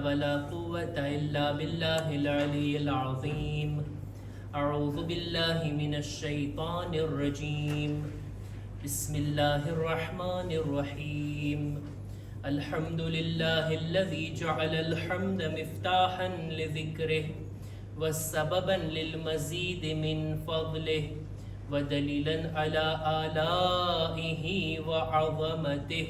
ولا قوة إلا بالله العلي العظيم. أعوذ بالله من الشيطان الرجيم. بسم الله الرحمن الرحيم. الحمد لله الذي جعل الحمد مفتاحا لذكره وسببا للمزيد من فضله ودليلا على آلائه وعظمته.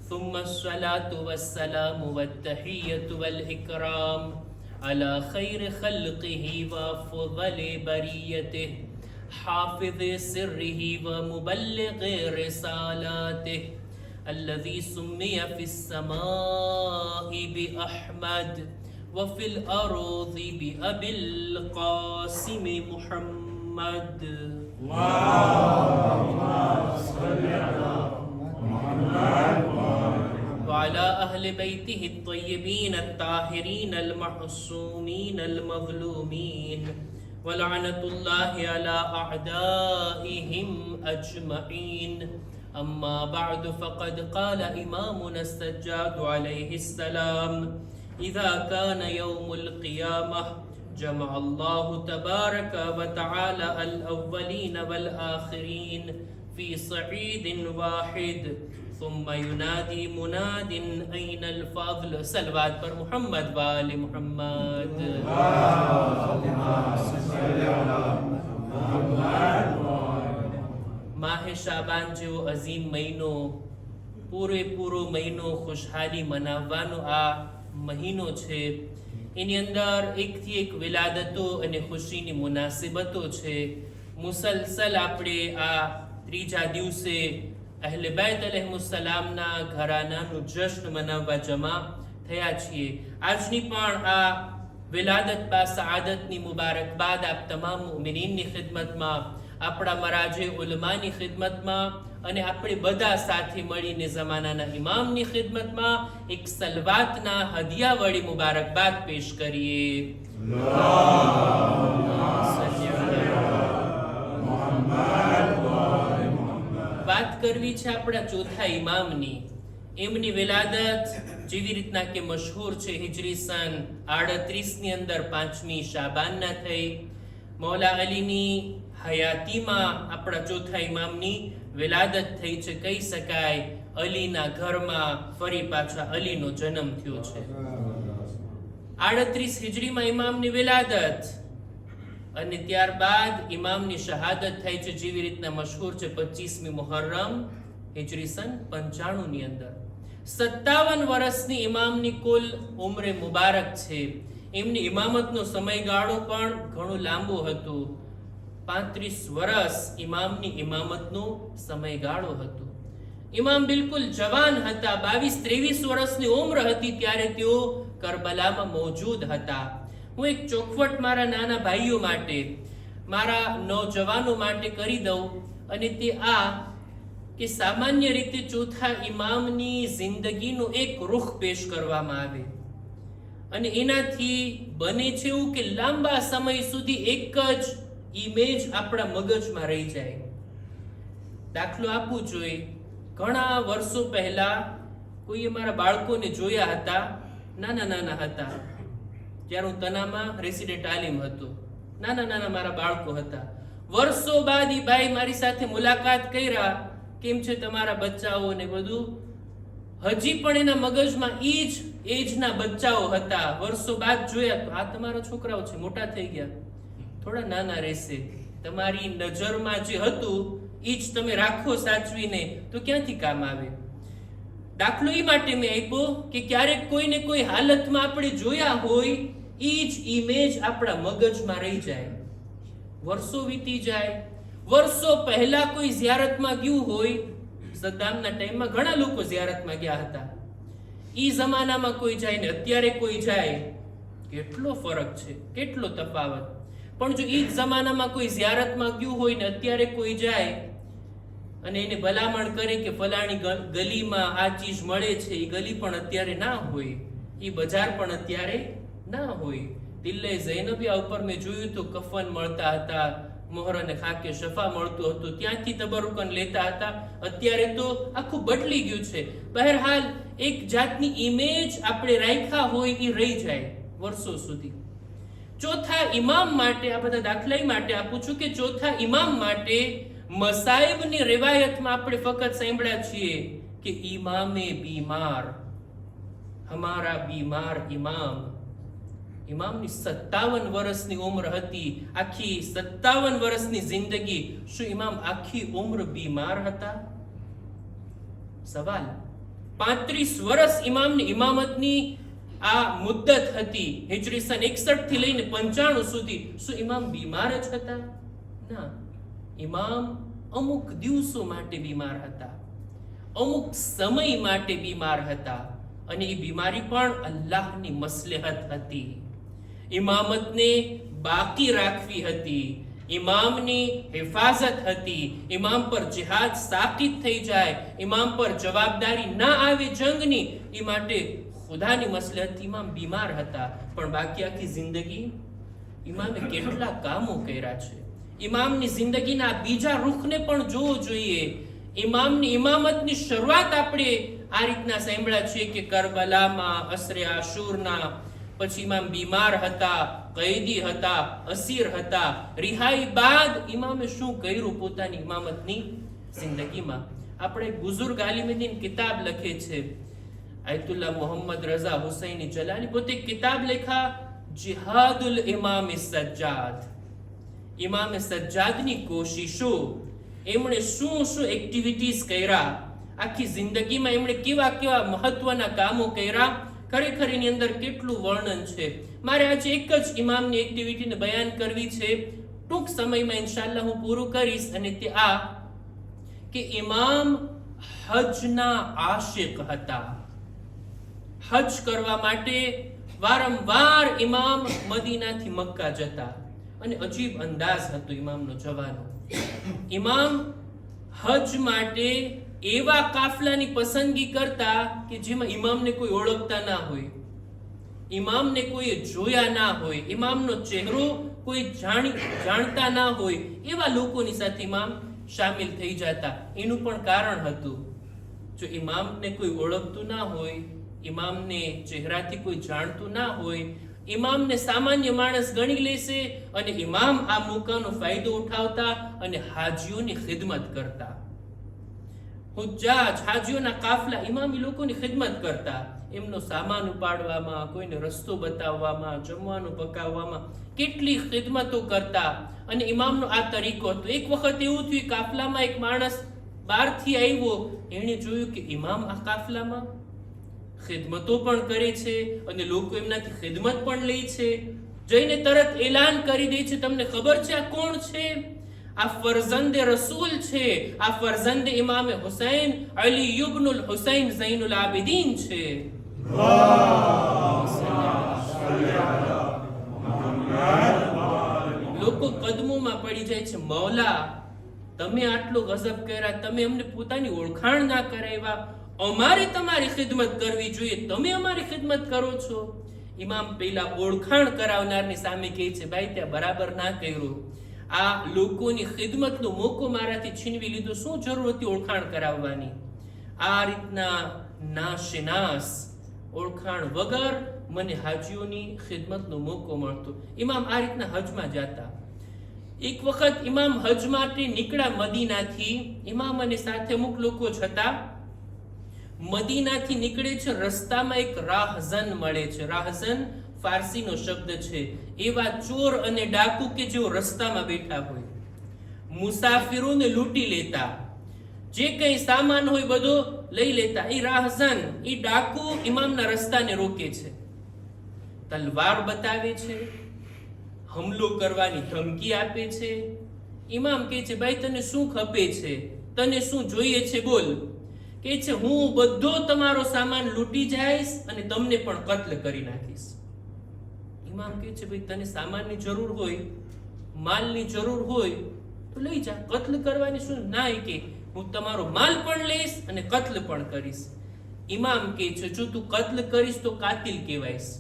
ثم الصلاة والسلام والتحية والإكرام على خير خلقه وأفضل بريته حافظ سره ومبلغ رسالاته الذي سمي في السماء بأحمد وفي الأرض بأبي القاسم محمد. اللهم صل على محمد وعلى أهل بيته الطيبين الطاهرين المعصومين المظلومين ولعنة الله على أعدائهم أجمعين. أما بعد فقد قال إمامنا السجاد عليه السلام: إذا كان يوم القيامة جمع الله تبارك وتعالى الأولين والآخرين في صعيد واحد ثم ينادي مناد أين الفضل. सलवात पर मोहम्मद वाले मोहम्मद. માહે શાબાન જેવો અઝીમ મહિનો, પૂરેપૂરો મહિનો ખુશહાલી મનાવવાનો આ મહિનો છે. એની અંદર એકથી એક વિલાદતો અને ખુશીની મુનાસિબતો છે. મુસલસલ આપણે આ ત્રીજા દિવસે અહલે બેત અલૈહિસ્સલામના ઘરાનાનું જશ્ન મનાવવા જમા થયા છીએ. આજની પણ આ વિલાદત બા સઆદતની મુબારકબાદ આપ તમામ મુમિનીનની ખિદમતમાં, આપણા મરાજે ઉલમાની ખિદમતમાં અને આપણે બધા સાથે મળીને જમાનાના ઇમામની ખિદમતમાં એક સલવાતના હદિયા વળી મુબારકબાદ પેશ કરીએ. વાત કરવી છે આપણા ચોથા ઇમામની. એમની વિલાદત જેવી રીતના કે મશહૂર છે, હિજરી સન 38 ની અંદર 5મી શાબાનના થઈ. મૌલા અલીની હયાતીમાં આપણા ચોથા ઇમામની વિલાદત થઈ છે. કહી શકાય અલીના ઘરમાં ફરી પાછા અલીનો જન્મ થયો છે. 38 હિજરીમાં ઇમામની વિલાદત અને ત્યારબાદ ઇમામની શહાદત થઈ છે, જેવી રીતના મશહૂર છે 25મી મુહર્રમ હિજરી સન 95 ની અંદર. 57 વર્ષની ઇમામની કુલ ઉંમરે મુબારક છે. એમની ઇમામતનો સમયગાળો પણ ઘણો લાંબો હતો. 35 વર્ષ ઇમામની ઇમામતનો સમયગાળો હતો. ઇમામ બિલકુલ જવાન હતા. 22-23 વર્ષની ઉંમર હતી ત્યારે તેઓ કરબલામાં મોજૂદ હતા. હું એક ચોખવટ મારા નાના ભાઈઓ માટે, મારા નૌજવાનો માટે કરી દઉં, અને તે આ કે સામાન્ય રીતે ચોથા ઇમામની જિંદગીનો એક રૂખ પેશ કરવામાં આવે અને એનાથી બને છે એવું કે લાંબા સમય સુધી એક જ ઇમેજ આપણા મગજમાં રહી જાય. દાખલો આપવું જોઈએ. ઘણા વર્ષો પહેલા કોઈએ મારા બાળકોને જોયા હતા. નાના હતા જ્યારે હું તનામાં રેસિડેન્ટ આલિમ હતો. નાના મારા બાળકો હતા. વર્ષો બાદ એ ભાઈ મારી સાથે મુલાકાત કર્યા. કેમ છે તમારા બચ્ચાઓ ને બધું? હજી પણ એના મગજમાં એ જ એજના બચ્ચાઓ હતા. વર્ષો બાદ જોયા તો આ તમારા છોકરાઓ છે, મોટા થઈ ગયા, થોડા નાના રહેશે. તમારી નજરમાં જે હતું એ જ તમે રાખો સાચવીને તો ક્યાંથી કામ આવે? દાખલો એ માટે મેં આપ્યો કે ક્યારેક કોઈને કોઈ હાલતમાં આપણે જોયા હોય, એ જ ઇમેજ આપણા મગજમાં રહી જાય. વર્ષો વીતી જાય. વર્ષો પહેલા કોઈ ઝિયારતમાં ગયું હોય. સદ્દામના ટાઈમમાં ઘણા લોકો ઝિયારતમાં ગયા હતા. ઈ જમાનામાં કોઈ જાય ને અત્યારે કોઈ જાય, કેટલો ફરક છે, કેટલો તફાવત. પણ જો ઈ જમાનામાં કોઈ ઝિયારતમાં ગયું હોય ને અત્યારે કોઈ જાય અને એને ભલામણ કરે કે ફલાણી ગલીમાં આ ચીજ મળે છે, એ ગલી પણ અત્યારે ના હોય, એ બજાર પણ અત્યારે ના હોય. દિલ્હે ઝૈનબિયા ઉપર મેં જોયું તો કફન મળતા હતા, મોહર અને ખાકે શફા મળતું હતું, ત્યાંથી તબરુકન લેતા હતા. અત્યારે તો આખું બદલી ગયું છે. બહેરહાલ એક જાતની ઇમેજ આપણે રાખ્યા હોય એ રહી જાય વર્ષો સુધી. ચોથા ઇમામ માટે, આ બધા દાખલા માટે આપું છું કે ચોથા ઇમામ માટે મસાઈબની રિવાયતમાં આપણે ફક્ત સાંભળ્યા છીએ કે ઇમામે બીમાર, હમારા બીમાર ઇમામ. ઇમામની 57 વર્ષની ઉંમર હતી, આખી 57 વર્ષની જિંદગી. શું ઇમામ આખી ઉંમર બીમાર હતા? સવાલ. 35 વર્ષ ઇમામની ઇમામતની આ મુદ્દત હતી, હિજરી સન 61 થી લઈને 95 સુધી. શું ઇમામ બીમાર જ હતા? ના, ઇમામ અમુક દિવસો માટે બીમાર હતા, અમુક સમય માટે બીમાર હતા, અને એ બીમારી પણ અલ્લાહની મસલહત હતી. ઇમામતને બાકી રાખવી હતી, ઇમામની હિફાજત હતી, ઇમામ પર જિહાદ સાકિત થઈ જાય, ઇમામ પર જવાબદારી ના આવે જંગની, એ માટે ખુદાની મસલહતથી ઇમામ બીમાર હતા. પણ બાકી આખી જિંદગી ઇમામે કેટલા કામો કર્યા છે. ઇમામની જિંદગીના બીજા રૂખને પણ જોવો જોઈએ. ઇમામની ઇમામતની શરૂઆત આપણે આ રીતના સાંભળ્યા છે કે કરબલામાં, અસરે આશુરના, પછી ઇમામ બીમાર હતા, કૈદી હતા, અસીર હતા. રિહાઈ બાદ ઇમામે શું કર્યું પોતાની ઇમામતની જિંદગીમાં? આપણે બુઝુર્ગ આલિમીદ્દીન કિતાબ લખે છે, આયતુલ્લાહ મોહમ્મદ રઝા હુસૈની જલાલી, પોતે કિતાબ લખા જિહાદુલ ઇમામ સજ્જાદ. ઇમામે સજ્જાદની કોશિશો, એમણે શું શું એક્ટિવિટીઝ કર્યા, આખી જિંદગીમાં એમણે કેવા કેવા મહત્વના કામો કર્યા, ખરેખર એની અંદર કેટલું વર્ણન છે. મારે આજે એક જ ઇમામની એક્ટિવિટીને બયાન કરવી છે, ટૂંક સમયમાં ઇન્શાઅલ્લાહ હું પૂરું કરીશ. અને તે આ કે ઇમામ હજના આશિક હતા. હજ કરવા માટે વારંવાર ઇમામ મદીનાથી મક્કા જતા, અને અજીબ અંદાજ હતો ઇમામનો જવાનો. ઇમામ હજ માટે એવા કાફલાની પસંદગી કરતા કે જેમાં ઇમામને કોઈ ઓળખતા ના હોય, ઇમામને કોઈ જોયા ના હોય, ઇમામનો ચહેરો કોઈ જાણતા ના હોય, એવા લોકોની સાથે ઇમામ શામિલ થઈ જતા. એનું પણ કારણ હતું, જો ઇમામને કોઈ ઓળખતું ના હોય, ઇમામને ચહેરાથી કોઈ જાણતું ના હોય, ઇમામને સામાન્ય માણસ ગણી લેશે, અને ઇમામ આ મોકાનો ફાયદો ઉઠાવતા અને હાજીઓની ખિદમત કરતા. હુજ્જાજ, હાજીઓના કાફલા, ઇમામ એ લોકોની ખિદમત કરતા. એમનો સામાન ઉપાડવામાં, કોઈને રસ્તો બતાવવામાં, જમવાનું પકાવવામાં કેટલી ખિદમતો કરતા. અને ઇમામનો આ તરીકો હતો. એક વખત એવું થયું, કાફલામાં એક માણસ બહારથી આવ્યો, એણે જોયું કે ઇમામ આ કાફલામાં ખિદમતો પણ કરે છે અને લોકો એમનાથી ખિદમત પણ લે છે. જઈને તરત એલાન કરી દે છે, તમને ખબર છે આ કોણ છે? આ ફરઝંદે રસૂલ છે, આ ફરઝંદે ઇમામે હુસૈન અલી ઇબ્નુલ હુસૈન ઝૈનુલ આબિદીન છે. લોકો કદમોમાં પડી જાય છે, મૌલા તમે આટલો ગઝબ કર્યા, તમે અમને પોતાની ઓળખાણ ના કરાવ્યા, અમારે તમારી ખિદમત કરવી જોઈએ, તમે અમારી ખિદમત કરો છો. ઇમામ પેલા ઓળખાણ કરાવનારની સામે કહે છે, ભાઈ ત્યાં બરાબર ના કર્યું, આ લોકોની ખિદમતનો મોકો મારાથી છીનવી લીધો, શું જરૂર હતી ઓળખાણ કરાવવાની? આ રીતના નાશનાસ, ઓળખાણ વગર મને હાજીઓની ખિદમતનો મોકો મળતો. ઇમામ આ રીતના હજમાં જતા. એક વખત ઇમામ હજ માટે નીકળ્યા મદીનાથી, ઇમામ અને સાથે અમુક લોકો જ હતા. મદીનાથી નીકળે છે, રસ્તામાં એક રાહઝન મળે છે. રાહઝન ફારસીનો શબ્દ છે, એવા ચોર અને ડાકુ કે જેઓ રસ્તામાં બેઠા હોય, મુસાફિરોને લૂંટી લેતા, જે કઈ સામાન હોય બધો લઈ લેતા. એ રાહઝન, એ ડાકુ ઇમામના રસ્તાને રોકે છે, તલવાર બતાવે છે, હુમલો કરવાની ધમકી આપે છે. ઇમામ કહે છે, ભાઈ તને શું ખપે છે, તને શું જોઈએ છે, બોલ. કહે છે, હું બધો તમારો સામાન લૂંટી જઈશ અને તમને પણ કત્લ કરી નાખીશ. ઇમામ કહે છે, ભાઈ તને સામાનની જરૂર હોય, માલની જરૂર હોય તો લઈ જા, કત્લ કરવાની શું ના? કે હું તમારો માલ પણ લઈશ અને કત્લ પણ કરીશ. ઇમામ કહે છે, જો તું કત્લ કરીશ તો કાતિલ કહેવાઈશ,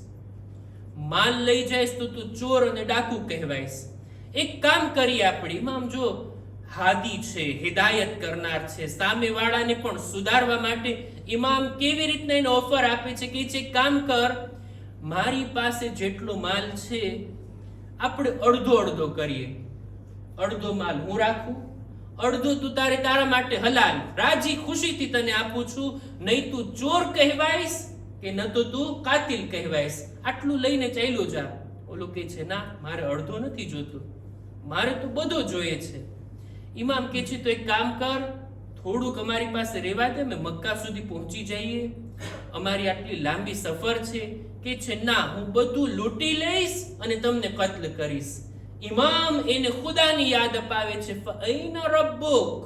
માલ લઈ જઈશ તો તું ચોર અને ડાકુ કહેવાઈશ. એક કામ કરીએ આપણે. ઇમામ જો હાદી છે, હિદાયત કરનાર છે, સામેવાળાને પણ સુધારવા માટે ઇમામ કેવી રીતના એને ઓફર આપે છે કે છે કામ કર, મારી પાસે જેટલો માલ છે આપણે અડધો અડધો કરીએ. અડધો માલ હું રાખું, અડધો તું તારા માટે હલાલ રાજી ખુશીથી તને આપું છું. નહીં તું ચોર કહેવાઈશ કે ન તો તું કાતિલ કહેવાઈશ. આટલું લઈને ચાલ્યો જા. ઓલો કહે છે ના, મારે અડધો નથી જોતો, મારે તો બધો જોઈએ છે. ઇમામ કહે છે તો એક કામ કર, થોડુંક અમારી પાસે રહેવા દે, અમે મક્કા સુધી પહોંચી જઈએ, અમારી આટલી લાંબી સફર છે. કે છે ના, હું બધું લૂંટી લઈશ અને તમને કત્લ કરીશ. ઇમામ એને ખુદાની યાદ અપાવે છે. ફઅૈના રબ્બુક,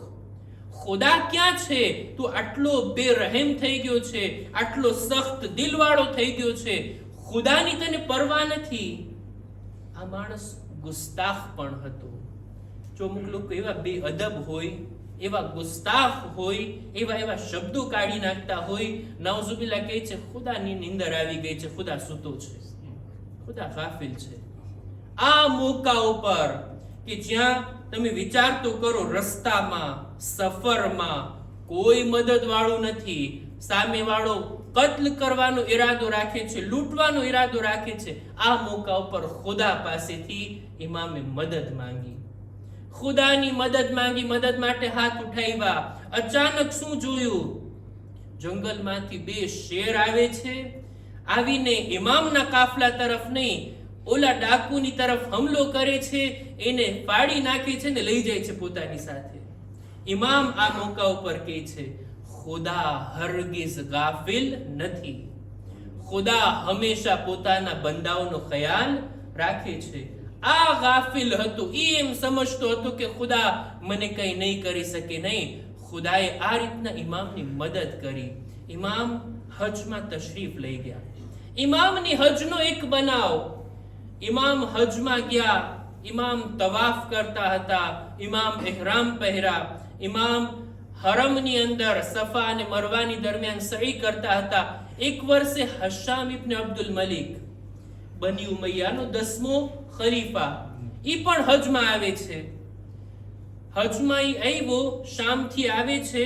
ખુદા ક્યાં છે? તું આટલો બેરહેમ થઈ ગયો છે, આટલો સખ્ત દિલવાળો થઈ ગયો છે, ખુદાની તને પરવા નથી. આ માણસ ગુસ્તાખ પણ હતો. જો અમુક લોકો એવા બેઅદબ હોય, એવા ગુસ્તાખ હોય, એવા શબ્દો કાઢી નાખતા હોય, નાઉઝુબિલ્લાહ કહે છે ખુદાની નીંદર આવી ગઈ છે, ખુદા સૂતો છે, ખુદા ગાફિલ છે. આ મોકા ઉપર કે જ્યાં તમે વિચાર તો કરો, રસ્તામાં સફરમાં કોઈ મદદ વાળું નથી, સામે વાળો કત્લ કરવાનો ઈરાદો રાખે છે, લૂંટવાનો ઈરાદો રાખે છે. આ મોકા ઉપર ખુદા પાસેથી ઇમામે મદદ માંગી, ખુદાની મદદ માંગી, મદદ માટે હાથ ઉઠાવ્યા. અચાનક શું જોયું? જંગલમાંથી બે શેર આવે છે. આવીને ઇમામના કાફલા તરફ નહીં, ઓલા ડાકુની તરફ હુમલો કરે છે, એને ફાડી નાખે છે ને લઈ જાય છે પોતાની સાથે. ઇમામ આ મોકા ઉપર કહે છે ખુદા હરગિઝ ગાફિલ નથી, ખુદા હંમેશા પોતાના બંદાઓનો ખ્યાલ રાખે છે. આ ગાફિલ હતો, એમ સમજતો હતો કે ખુદા મને કઈ નહીં કરી શકે. નહીં, ખુદાએ આ રીતના ઇમામની મદદ કરી. ઇમામ હજમાં તશરીફ લઈ ગયા. ઇમામની હજનો એક બનાવ, ઇમામ હજમાં ગયા, ઇમામ તવાફ કરતા હતા, ઇમામ ઇહરામ પહેર્યા, ઇમામ હરમની અંદર સફા અને મરવાની દરમિયાન સહી કરતા હતા. એક વર્ષે હશામ ઇબ્ન અબ્દુલ મલિક, બની ઉમૈયાનો 10મો ખલીફા, ઈ પણ હજમાં આવે છે. હજમાં ઈ આવ્યો, શામથી આવે છે.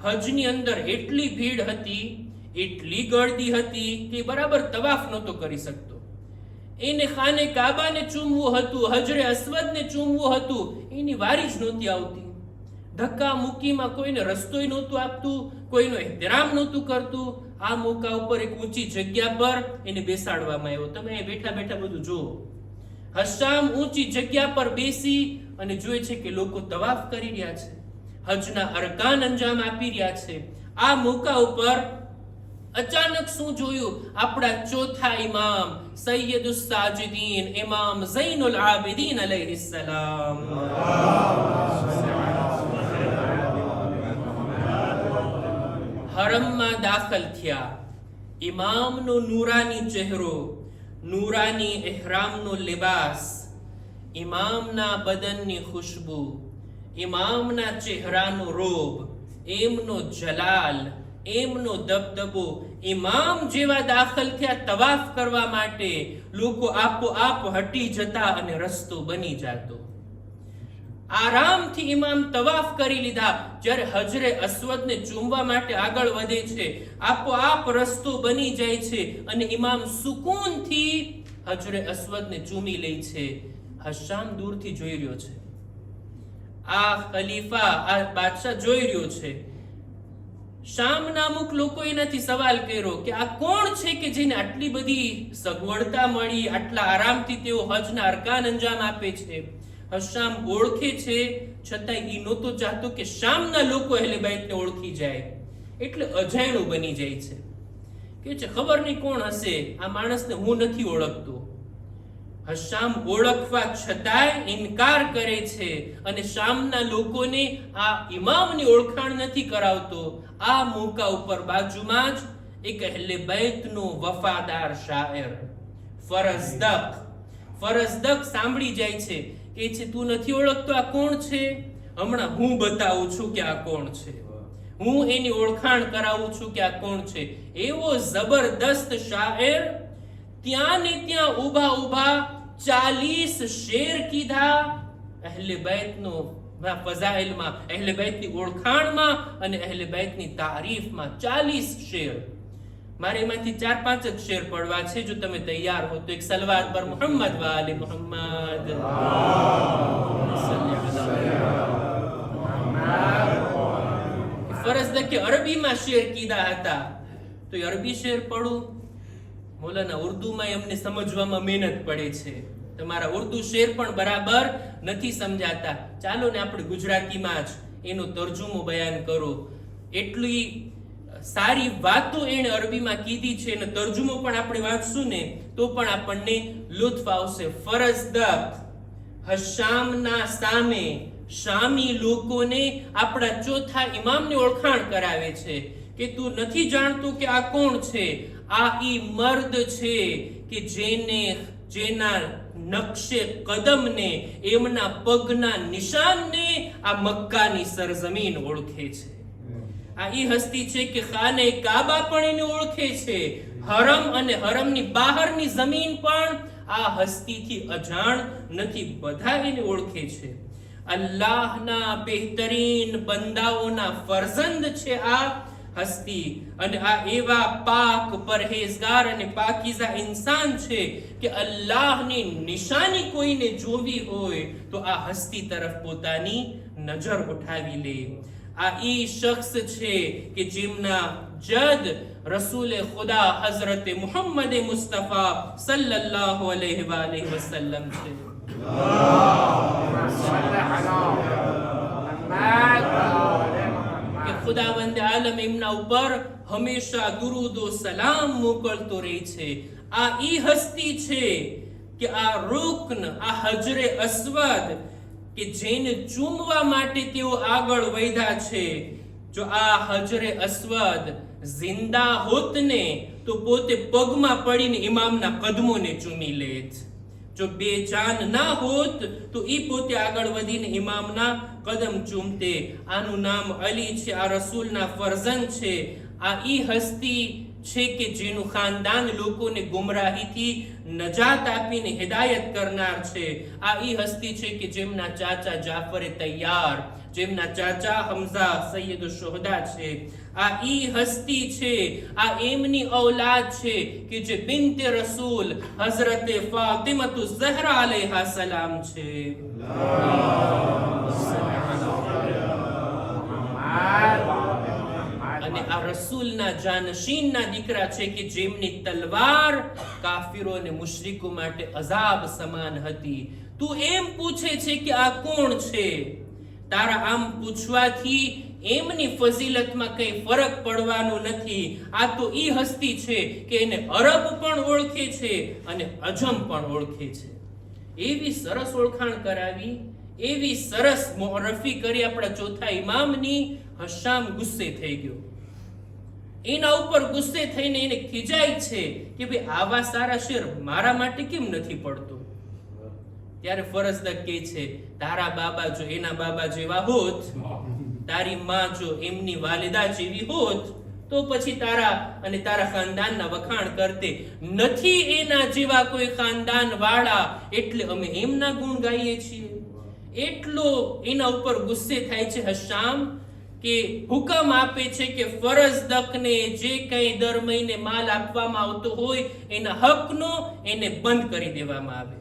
હજની અંદર એટલી ભીડ હતી, એટલી ગળદી હતી કે બરાબર તવાફ નહોતો કરી શકતો. એને ખાને કાબાને ચૂમવું હતું, હજરે અસ્વદને ચૂમવું હતું, એની વારી જ નહોતી આવતી. ધક્કા મુક્કીમાં કોઈને રસ્તોય નહોતું આપતું, કોઈનો ehtiram નહોતું કરતું. આ મોકા ઉપર એક ઊંચી જગ્યા પર એને બેસાડવામાં આવ્યો. તમે બેઠા બેઠા બધું જુઓ. હશામ ઊંચી જગ્યા પર બેસી અને જોયે છે કે લોકો તવાફ કરી રહ્યા છે, હજના અરકાન અંજામ આપી રહ્યા છે. આ મોકા ઉપર અચાનક શું જોયું? આપણા ચોથા ઇમામ સૈયદુસ સાજિદીન ઇમામ ઝૈનુલ આબિદીન અલૈહિસ્સલામ હરમમાં દાખલ થયા. ઇમામનો નૂરાની ચહેરો, નૂરાની ઇહરામનો લિબાસ, ઇમામના બદનની ખુશ્બુ, ઇમામના ચહેરાનો રોબ, એમનો જલાલ, એમનો દબદબો. ઇમામ જેવા દાખલ થયા તવાફ કરવા માટે, લોકો આપોઆપ હટી જતા અને રસ્તો બની જતો. આરામથી ઇમામ તવાફ કરી લીધા. જ્યારે હજરે અસ્વદને ચૂમવા માટે આગળ વધે છે, આપોઆપ રસ્તો બની જાય છે અને ઇમામ સુકૂનથી હજરે અસ્વદને ચૂમી લે છે. હશામ દૂરથી જોઈ રહ્યો છે, આ ખલીફા, આ બાદશાહ જોઈ રહ્યો છે. શામના અમુક લોકો એનાથી સવાલ કર્યો કે આ કોણ છે કે જેને આટલી બધી સગવડતા મળી, આટલા આરામથી તેઓ હજના અરકાન અંજામ આપે છે. હશામ ઓળખે છે, છતાં એ નહોતો ચાહતો કે શામના લોકો અહેલે બાઈતને ઓળખી જાય, એટલે અજાણ્યું બની જાય છે. કે છે ખબર નહીં કોણ હશે, આ માણસને હું નથી ઓળખતો. હશામ ઓળખવા છતાંય ઇનકાર કરે છે અને શામના લોકોને આ ઇમામની ઓળખાણ નથી કરાવતો. આ મોકા ઉપર બાજુમાં જ એક અહેલે બાઈતનો વફાદાર શાયર ફરઝદક સાંભળી જાય છે. કે છે તું નથી ઓળખતો આ કોણ છે? હમણાં હું બતાવું છું કે આ કોણ છે, હું એની ઓળખાણ કરાવું છું કે આ કોણ છે. એવો જબરદસ્ત શાયર ત્યાં ને ત્યાં ઊભા ઊભા 40 શેર કીધા અહલે બૈતનો ફઝાઇલમાં, અહલે બૈતની ઓળખાણમાં અને અહલે બૈતની તારીફમાં 40 શેર. મારે એમાંથી 4-5 જ શેર પડવા છે. જો તમે તૈયાર હો તો એક સલવાત પર મુહમ્મદ વાલે મુહમ્મદ ફરજ કે અરબીમાં શેર કીધા હતા તો એ અરબી શેર પડું. મોલાના ઉર્દુમાં એમને સમજવામાં મહેનત પડે છે. તમારા ઉર્દુ શેર પણ બરાબર નથી સમજાતા. ચાલો ને આપણે ગુજરાતીમાં જ એનો તર્જુમો બયાન કરો. એટલી સારી વાતો એને અરબીમાં કીધી છે અને તર્જુમો પણ આપણે વાંચશું ને તો પણ આપણને લુત્ફ આવશે. ફરજદક હશામના સામે શામી લોકોને આપણા ચોથા ઇમામને ઓળખાણ કરાવે છે કે તું નથી જાણતો કે આ કોણ છે? આ ઈ મર્દ છે કે જેના નકશે કદમને, એમના પગના નિશાનને આ મક્કાની સરજમીન ઓળખે છે. આ ઈ હસ્તી છે કે ખાને કાબા પણ એને ઓળખે છે. હરમ અને હરમની બહારની જમીન પણ આ હસ્તીથી અજાણ નથી. બધા એને ઓળખે છે. અલ્લાહના બહેતરીન બંદાઓના ફરજંદ છે આ હસ્તી અને આ એવા પાક પરહેઝગાર અને પાકીઝા ઇન્સાન છે કે અલ્લાહની નિશાની કોઈને જોવી હોય તો આ હસ્તી તરફ પોતાની નજર ઉઠાવી લે. આ ઈ શખ્સ છે કે જેમના જદ રસૂલ ખુદા હઝરત મુહમ્મદ મુસ્તફા સલ્લલ્લાહુ અલૈહિ વસલ્લમ છે. કે ખુદાવંદ આલમ એમના ઉપર હંમેશા દુરૂદો સલામ મોકલતો રહે છે. આ ઈ હસ્તી છે કે આ રૂકન, આ હજરે અસ્વદ કે જેને ચૂમવા માટે તેઓ આગળ વધ્યા છે. જો આ હજરે અસ્વદ જિંદા હોત ને તો પોતે પગમાં પડીને ઇમામના કદમોને ચૂમી લેત. જો બેજાન ના હોત તો ઈ પોતે આગળ વધીને ઇમામના કદમ ચૂમતે. આનું નામ અલી છે. આ રસૂલના ફરજંદ છે. આ ઈ હસ્તી છે કે જેનું ખાનદાન લોકોને ગુમરાહીથી નજાત આપીને હિદાયત કરનાર છે. આ ઈ હસ્તી છે કે જેમના ચાચા જાફર તૈયાર, જેમના ચાચા હમઝા સૈયદ શુહદા છે. આ ઈ હસ્તી છે, આ એમની ઔલાદ છે કે જે બિન્તે રસૂલ હઝરત ફાતિમતુ ઝહરા અલૈહા સલામ છે. અને આ રસૂલના જાનશીનના દીકરા છે કે જેમની તલવાર કાફિરો અને મુશરિકો માટે અઝાબ સમાન હતી. તું એમ પૂછે છે કે આ કોણ છે? તારા આમ પૂછવાથી એમની ફઝીલતમાં કઈ ફરક પડવાનો નથી. આ તો ઈ હસ્તી છે કે એને અરબ પણ ઓળખે છે અને અજમ પણ ઓળખે છે. એવી સરસ ઓળખાણ કરાવી, એવી સરસ મોરફી કરી આપણા ચોથા ઇમામની. હશામ ગુસ્સે થઈ ગયો. એના ઉપર ગુસ્સે થઈને એને ખીજાય છે કે ભાઈ આવા સારા શેર મારા માટે કેમ નથી પડતો? ત્યારે ફરજદક કહે છે તારા બાબા જો એના બાબા જેવા હોત, તારી માં જો એમની વાલિદા જેવી હોત તો પછી તારા અને તારા ખાનદાનના વખાણ કરતે. નથી એના જેવા કોઈ ખાનદાન વાળા એટલે અમે એમના ગુણ ગાઈએ છીએ. એટલો એના ઉપર ગુસ્સે થાય છે હશામ કે હુકમ આપે છે કે ફરજદકને જે કંઈ દર મહિને માલ આપવામાં આવતો હોય એના હકનો એને બંધ કરી દેવામાં આવે.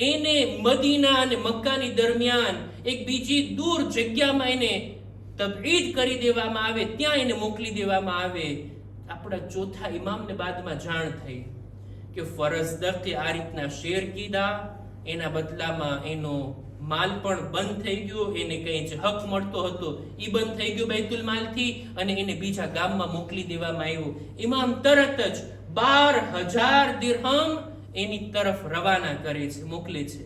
એને મદીના અને મક્કાની દરમિયાન એક બીજી દૂર જગ્યામાં એને તબઈદ કરી દેવામાં આવે, ત્યાં એને મોકલી દેવામાં આવે. આપણા ચોથા ઇમામને બાદમાં જાણ થઈ કે ફરજદકે આ રીતના શેર કીધા, એના બદલામાં એનો માલ પણ બંધ થઈ ગયો. એને કંઈ જ હક મળતો હતો એ બંધ થઈ ગયો બૈતુલ માલથી અને એને બીજા ગામમાં મોકલી દેવામાં આવ્યો. ઇમામ તરત જ 12,000 દિરહમ એની તરફ રવાના કરે છે, મોકલે છે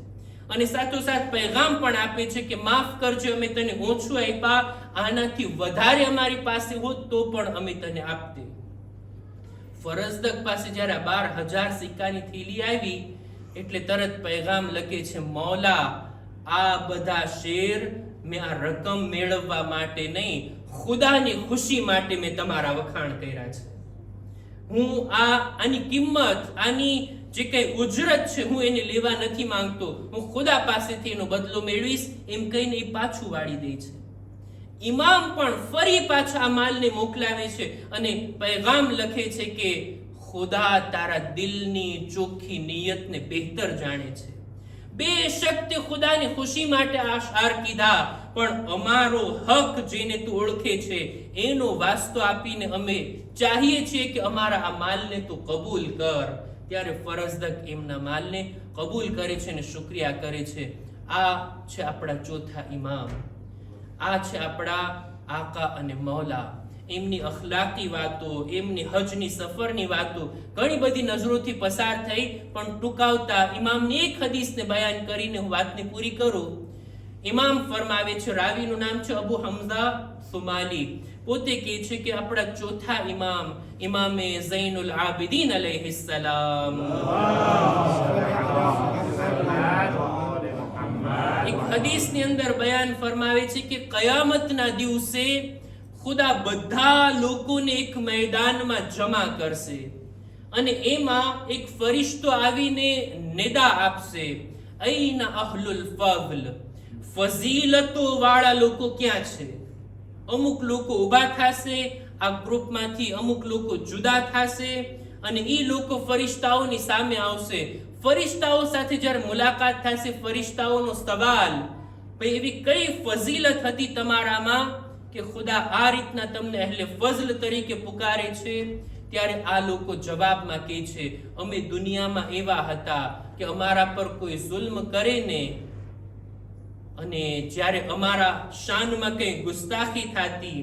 અને સાથોસાથ પૈગામ પણ આપે છે કે માફ કરજો, અમે તને ઓછું આપ્યા, આનાથી વધારે અમારી પાસે હોત તો પણ અમે તને આપતે. ફરજદક પાસે જ્યારે 12,000 સિક્કાની થેલી આવી એટલે તરત પૈગામ લખે છે, મૌલા આ બધા શેર મેં આ રકમ મેળવવા માટે નહીં, ખુદાની ખુશી માટે મેં તમારા વખાણ કર્યા છે. હું આની કિંમત, આની જે કઈ ઉજરત છે હું એને લેવા નથી માંગતો, હું ખુદા પાસેથી એનો બદલો મેળવીશ, એમ કહીને એ પાછું વાળી દે છે. ઇમામ પણ ફરી પાછા આ માલને મોકલાવે છે અને પૈગામ લખે છે કે ખુદા તારા દિલની ચોખ્ખી નિયતને બહેતર જાણે છે. બેશક તે ખુદાની ખુશી માટે આ શાર કીધા, પણ અમારો હક જેને તું ઓળખે છે એનો વાસ્તો આપીને અમે ચાહીએ છીએ કે અમારા આ માલને તું કબૂલ કર. ત્યારે ફરજદક એમના માલને કબૂલ કરે છે અને શુક્રિયા કરે છે. આ છે આપણા ચોથા ઇમામ, આ છે આપણા આકા અને મૌલા. એમની અખલાકી વાતો, એમની હજની સફરની વાતો ઘણી બધી નજરોથી પસાર થઈ, પણ ટૂંકાવતા ઇમામની એક હદીસને બયાન કરીને હું વાતને પૂરી કરું. ઇમામ ફરમાવે છે, રાવીનું નામ છે અબુ હમઝા સુમાલી, પોતે કહે છે કે આપણા ચોથા ઇમામ ઇમામે ઝૈનુલ આબિદીન અલૈહિસ્સલામ એક હદીસની અંદર બયાન ફરમાવે છે કે કયામતના દિવસે ખુદા બધા લોકોને એક મેદાનમાં જમા કરશે અને એમાં એક ફરિશ્તો આવીને નિદા આપશે, અયના અહલુલ ફઝલ, ફઝીલતો વાળા લોકો ક્યાં છે? અમુક લોકો ઊભા થશે, આ ગ્રુપમાંથી અમુક લોકો જુદા થશે અને એ લોકો ફરિશ્તાઓની સામે આવશે. ફરિશ્તાઓ સાથે જ્યારે મુલાકાત થશે, ફરિશ્તાઓનો સવાલ, ભાઈ એવી કઈ ફઝીલત હતી તમારામાં કે ખુદા આ રીતના તમને અહેલે ફઝલ તરીકે પુકારે છે? ત્યારે આ લોકો જવાબમાં કહે છે, અમે દુનિયામાં એવા હતા કે અમારા પર કોઈ જુલ્મ કરે ને અને જ્યારે અમારા શાનમાં કઈ ગુસ્તાખી થતી,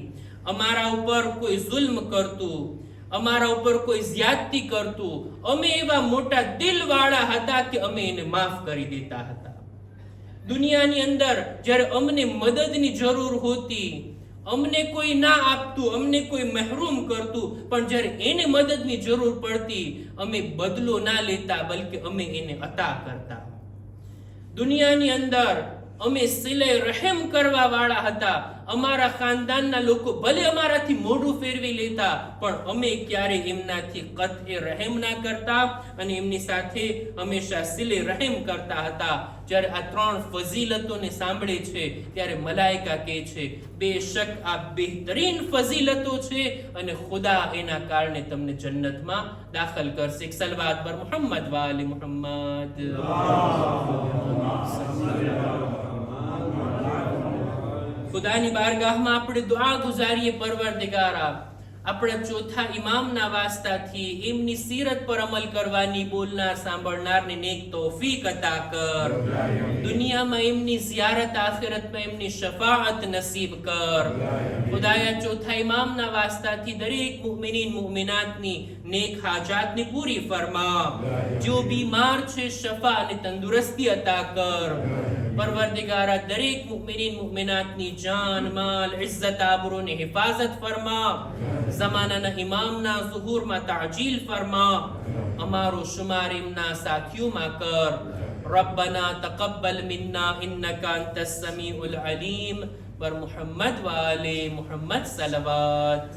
અમારા ઉપર કોઈ જુલ્મ કરતું, અમારા ઉપર કોઈ જ્યાદતી કરતું, અમે એવા મોટા દિલવાળા હતા કે અમે એને માફ કરી દેતા હતા. દુનિયાની અંદર જ્યારે અમને મદદની જરૂર હોતી, અમને કોઈ ના આપતું, અમને કોઈ મહેરૂમ કરતું, પણ જ્યારે એને મદદની જરૂર પડતી અમે બદલો ના લેતા, બલકે અમે એને અતા કરતા. દુનિયાની અંદર અમે સિલે રહેમ કરવા વાળા હતા. અમારા ખાનદાનના લોકો ભલે અમારાથી મોઢું ફેરવી લેતા, પણ અમે ક્યારે એમનાથી કતએ રહેમ ના કરતા અને એમની સાથે હંમેશા સિલે રહેમ કરતા હતા. જ્યારે આ ત્રણ ફઝીલતોને સાંભળે છે ત્યારે મલાઈકા કહે છે, બેશક આ બહેતરીન ફઝીલતો છે અને ખુદા એના કારણે તમને જન્નતમાં દાખલ કરશે. એક સલવાત પર મુહમ્મદ વાલે મુહમ્મદ. ખુદાની બારગાહમાં આપણે દુઆ ગુજારીએ, પરવરદિગારા આપણા ચોથા ઇમામના વાસ્તાથી એમની સીરત પર અમલ કરવાની, બોલનાર સાંભળનારને નેક તૌફીક અતા કર. દુનિયામાં એમની ઝિયારત, આખિરતમાં એમની શફાઅત નસીબ કર. ખુદાયા ચોથા ઇમામના વાસ્તાથી દરેક મુમિનીન મુમિનાતની નેક હાજાતને પૂરી ફરમા. જો બીમાર છે શફા અને તંદુરસ્તી અતા કર. પરવરદિગારા દરેક મુમિનીન મુમિનાતની જાન, માલ, ઇઝ્ઝત, આબરૂની હિફાઝત ફરમા. ઝમાનાના ઇમામના ઝુહૂરમાં તાજીલ ફરમા. અમારો શુમાર એમના સાથીઓમાં કર. રબ્બના તકબ્બલ મિન્ના ઇન્નકા અંતસ સમીઉલ અલીમ. પર મુહમ્મદ વાલે મુહમ્મદ સલવાત.